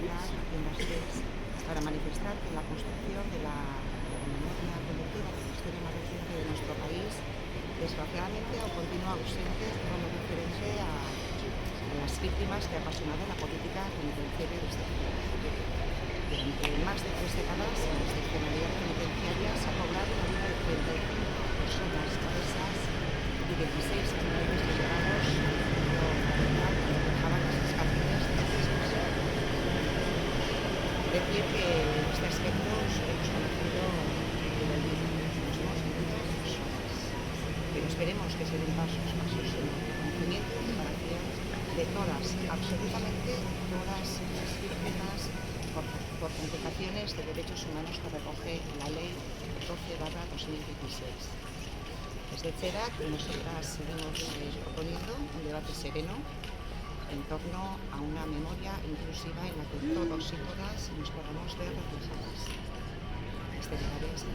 ciudad y en las TES para manifestar que la construcción de la memoria colectiva de la historia más reciente de nuestro país desgraciadamente aún continúa ausente todo lo referente a las víctimas que ha apasionado la política penitenciaria de este país. Durante más de 3 décadas, en la excepcionalidad penitenciaria se ha cobrado la vida de 35 personas presas y 16 criminales liberados cuando dejaban las escapines de las expresiones. Decir que en este aspecto hemos conocido nos hemos vivido personas, pero esperemos que se den pasos en el reconocimiento y reparación de todas, absolutamente todas las víctimas por complicaciones de derechos humanos que recoge la Ley 12/2016. Desde CERAC nosotras seguimos proponiendo un debate sereno en torno a una memoria inclusiva en la que todos y todas nos podamos ver reflejadas. Este debate es